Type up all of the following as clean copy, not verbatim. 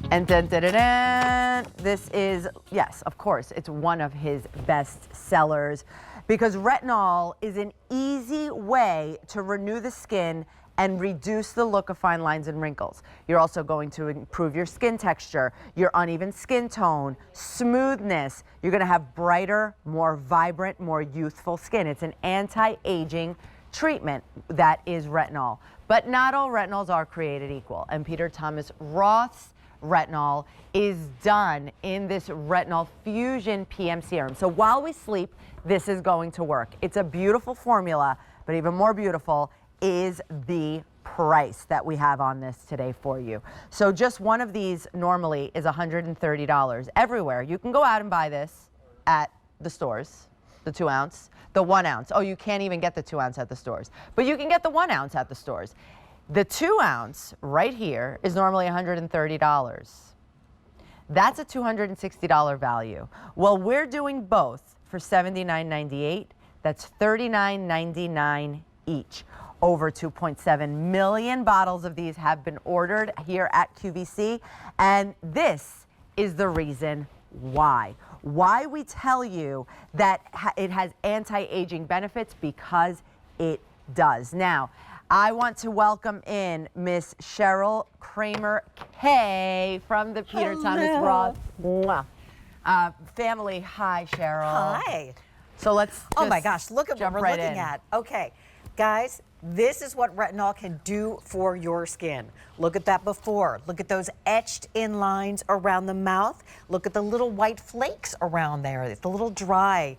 And dun, dun, dun, dun, this is, yes, of course, it's one of his best sellers because retinol is an easy way to renew the skin and reduce the look of fine lines and wrinkles. You're also going to improve your skin texture, your uneven skin tone, smoothness. You're gonna have brighter, more vibrant, more youthful skin. It's an anti-aging treatment that is retinol. But not all retinols are created equal. And Peter Thomas Roth's retinol is done in this retinol fusion PM serum. So while we sleep, this is going to work. It's a beautiful formula, but even more beautiful is the price that we have on this today for you. So just one of these normally is $130 everywhere. You can go out and buy this at the stores, the 2 ounce, the 1 ounce. Oh, you can't even get the 2 ounce at the stores, but you can get the 1 ounce at the stores. The 2 ounce right here is normally $130. That's a $260 value. Well, we're doing both for $79.98. That's $39.99 each. Over 2.7 million bottles of these have been ordered here at QVC, and this is the reason why. Why we tell you that it has anti-aging benefits, because it does. Now, I want to welcome in Miss Cheryl Kramer-Kay from the Peter Thomas Roth family. Hi, Cheryl. Hi. So let's Oh my gosh, look at what we're right looking in. at. Okay, guys, this is what retinol can do for your skin. Look at that before. Look at those etched in lines around the mouth. Look at the little white flakes around there. It's a little dry.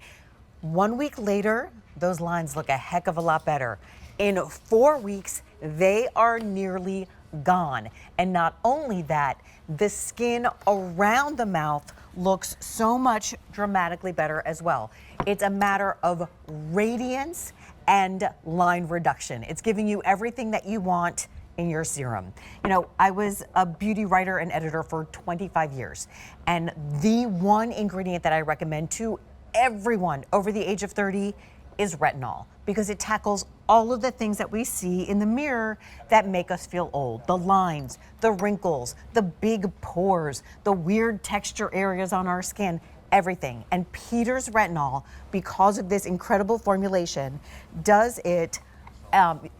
1 week later, those lines look a heck of a lot better. In 4 weeks, they are nearly gone. And not only that, the skin around the mouth looks so much dramatically better as well. It's a matter of radiance and line reduction. It's giving you everything that you want in your serum. You know, I was a beauty writer and editor for 25 years, and the one ingredient that I recommend to everyone over the age of 30 is retinol, because it tackles all of the things that we see in the mirror that make us feel old. The lines, the wrinkles, the big pores, the weird texture areas on our skin, everything. And Peter's retinol, because of this incredible formulation, does it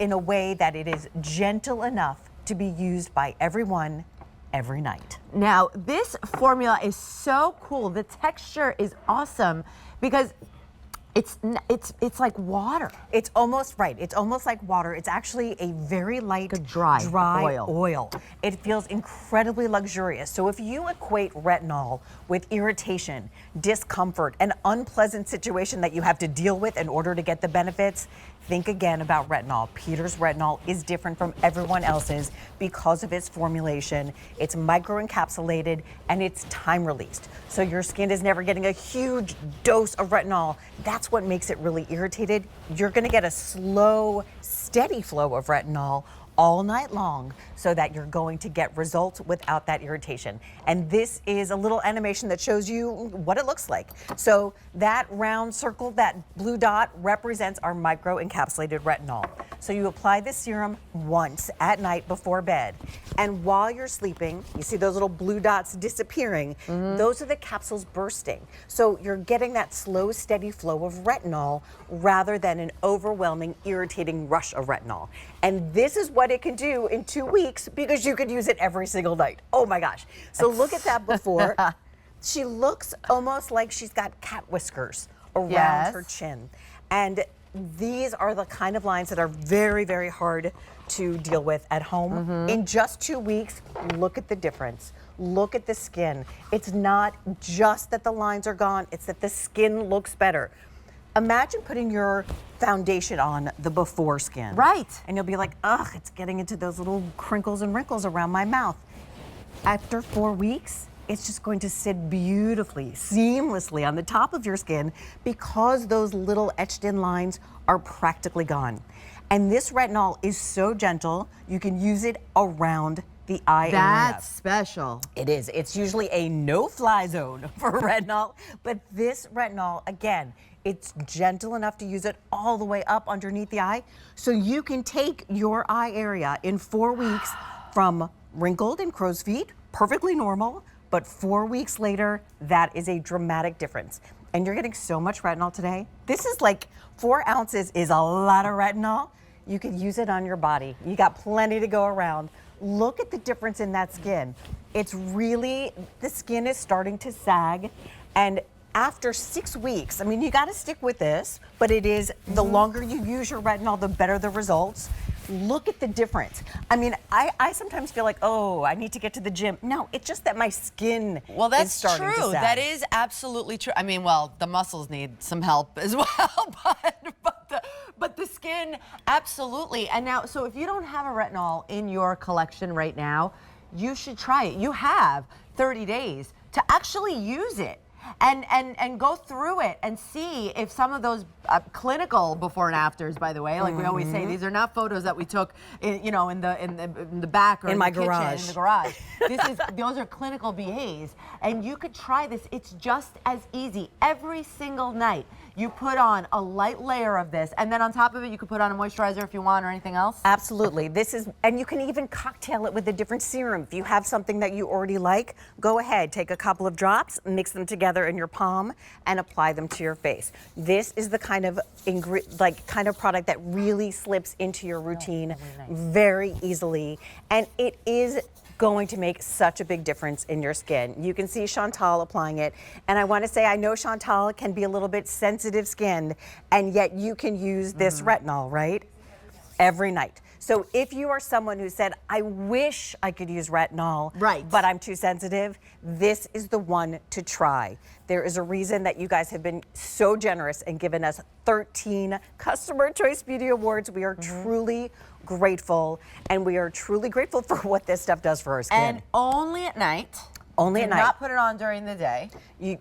in a way that it is gentle enough to be used by everyone every night. Now, this formula is so cool. The texture is awesome because it's like water. It's almost right. It's almost like water. It's actually a very light, dry oil. It feels incredibly luxurious. So if you equate retinol with irritation, discomfort, an unpleasant situation that you have to deal with in order to get the benefits, think again about retinol. Peter's retinol is different from everyone else's because of its formulation. It's microencapsulated and it's time released. So your skin is never getting a huge dose of retinol. That's what makes it really irritated. You're gonna get a slow, steady flow of retinol all night long so that you're going to get results without that irritation. And this is a little animation that shows you what it looks like. So that round circle, that blue dot, represents our microencapsulated retinol. So you apply this serum once at night before bed. And while you're sleeping, you see those little blue dots disappearing. Those are the capsules bursting. So you're getting that slow, steady flow of retinol rather than an overwhelming, irritating rush of retinol. And this is what it can do in 2 weeks, because you could use it every single night. Oh my gosh. So look at that before. She looks almost like she's got cat whiskers around her chin. And these are the kind of lines that are very, very hard to deal with at home. In just 2 weeks, look at the difference. Look at the skin. It's not just that the lines are gone, it's that the skin looks better. Imagine putting your foundation on the before skin. Right. And you'll be like, ugh, it's getting into those little crinkles and wrinkles around my mouth. After 4 weeks, it's just going to sit beautifully, seamlessly on the top of your skin because those little etched in lines are practically gone. And this retinol is so gentle, you can use it around the eye area. That's special. It is. It's usually a no-fly zone for retinol, but this retinol, again, it's gentle enough to use it all the way up underneath the eye, so you can take your eye area in 4 weeks from wrinkled and crow's feet perfectly normal, but 4 weeks later, that is a dramatic difference. And you're getting so much retinol today. This is like 4 ounces is a lot of retinol. You could use it on your body. You got plenty to go around. Look at the difference in that skin. It's really, the skin is starting to sag. And after 6 weeks, I mean, you got to stick with this, but it is the longer you use your retinol, the better the results. Look at the difference. I mean, I sometimes feel like, oh, I need to get to the gym. No, it's just that my skin is starting to sag. That is absolutely true. I mean, well, the muscles need some help as well, but the skin, absolutely. And now, so if you don't have a retinol in your collection right now, you should try it. You have 30 days to actually use it. And go through it and see if some of those clinical before and afters, by the way, like we always say, these are not photos that we took, in the back or in my garage. In the garage. Those are clinical BAs, and you could try this. It's just as easy. Every single night, you put on a light layer of this, and then on top of it, you could put on a moisturizer if you want, or anything else. Absolutely. This is, and you can even cocktail it with a different serum. If you have something that you already like, go ahead, take a couple of drops, mix them together in your palm, and apply them to your face. This is the kind of product that really slips into your routine very easily, and it is going to make such a big difference in your skin. You can see Chantal applying it, and I want to say, I know Chantal can be a little bit sensitive skinned, and yet you can use this retinol, right? Every night. So if you are someone who said, I wish I could use retinol, but I'm too sensitive, this is the one to try. There is a reason that you guys have been so generous and given us 13 Customer Choice Beauty Awards. We are truly grateful, and we are truly grateful for what this stuff does for our skin. And only at night. Only at night. Do not put it on during the day.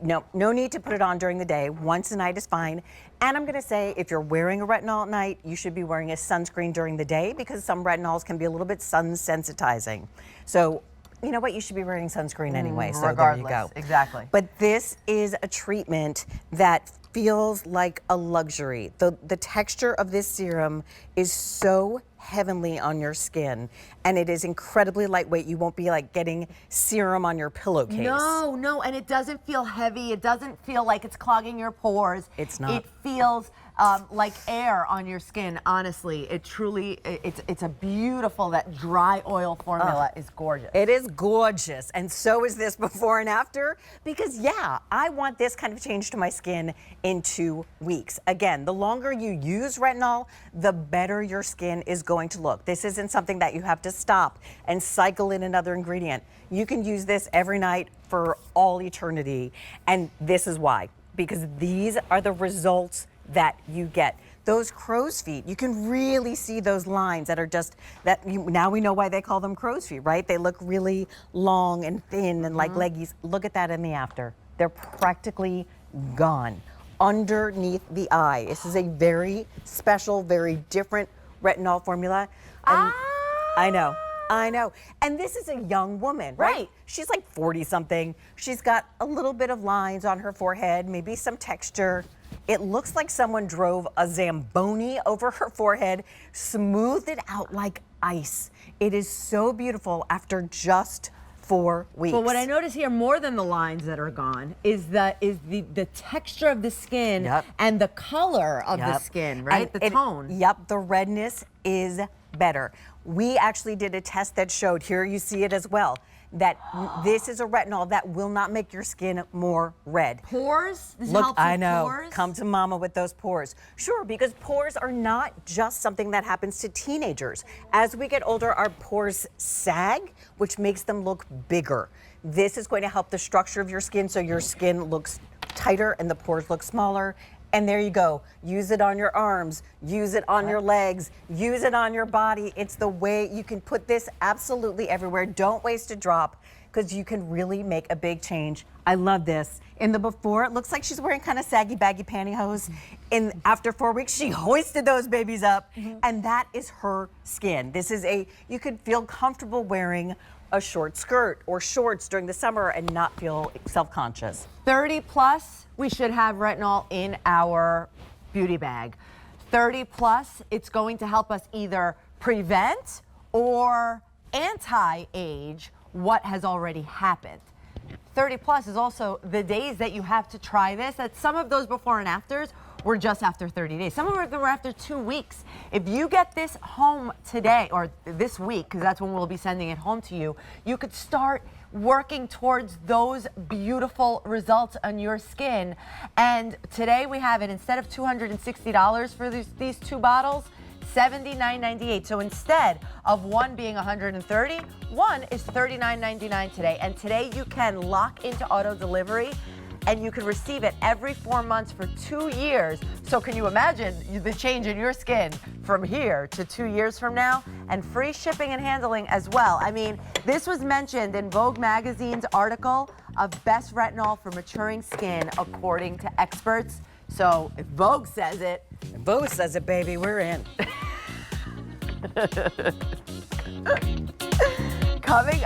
No need to put it on during the day. Once a night is fine. And I'm going to say, if you're wearing a retinol at night, you should be wearing a sunscreen during the day, because some retinols can be a little bit sun sensitizing. So, you know what? You should be wearing sunscreen anyway. So regardless, there you go. Exactly. But this is a treatment that feels like a luxury. The texture of this serum is so heavenly on your skin, and it is incredibly lightweight. You won't be like getting serum on your pillowcase. No, and it doesn't feel heavy. It doesn't feel like it's clogging your pores. It's not. It feels like air on your skin. Honestly, it truly, it's a beautiful, that dry oil formula is gorgeous. It is gorgeous, and so is this before and after, because yeah, I want this kind of change to my skin in 2 weeks. Again, the longer you use retinol, the better your skin is going to look. This isn't something that you have to stop and cycle in another ingredient. You can use this every night for all eternity, and this is why, because these are the results that you get. Those crow's feet, you can really see those lines that are just, now we know why they call them crow's feet, right? They look really long and thin and like leggies. Look at that in the after. They're practically gone underneath the eye. This is a very special, very different retinol formula. And I know. And this is a young woman, right? She's like 40 something. She's got a little bit of lines on her forehead, maybe some texture. It looks like someone drove a Zamboni over her forehead, smoothed it out like ice. It is so beautiful after just 4 weeks. But what I notice here, more than the lines that are gone, is the texture of the skin and the color of the skin, right? And the tone. Yep, the redness is better. We actually did a test that showed, here you see it as well, that this is a retinol that will not make your skin more red. Pores? This Look, helps with I know. pores? Come to mama with those pores. Sure, because pores are not just something that happens to teenagers. As we get older, our pores sag, which makes them look bigger. This is going to help the structure of your skin, so your skin looks tighter and the pores look smaller. And there you go. Use it on your arms, use it on your legs, use it on your body. It's the way you can put this absolutely everywhere. Don't waste a drop, because you can really make a big change. I love this. In the before, it looks like she's wearing kind of saggy, baggy pantyhose. After 4 weeks, she hoisted those babies up, and that is her skin. This is you could feel comfortable wearing a short skirt or shorts during the summer and not feel self-conscious. 30 plus, we should have retinol in our beauty bag. 30 plus, it's going to help us either prevent or anti-age what has already happened. 30 plus is also the days that you have to try this. That some of those before and afters were just after 30 days. Some of them were after 2 weeks. If you get this home today or this week, because that's when we'll be sending it home to you, you could start working towards those beautiful results on your skin. And today we have it, instead of $260 for these 2 bottles, $79.98. So instead of one being $130, one is $39.99 today. And today you can lock into auto delivery and you can receive it every 4 months for 2 years. So can you imagine the change in your skin from here to 2 years from now? And free shipping and handling as well. I mean, this was mentioned in Vogue magazine's article of best retinol for maturing skin according to experts. So if Vogue says it, Vogue says it, baby, we're in. coming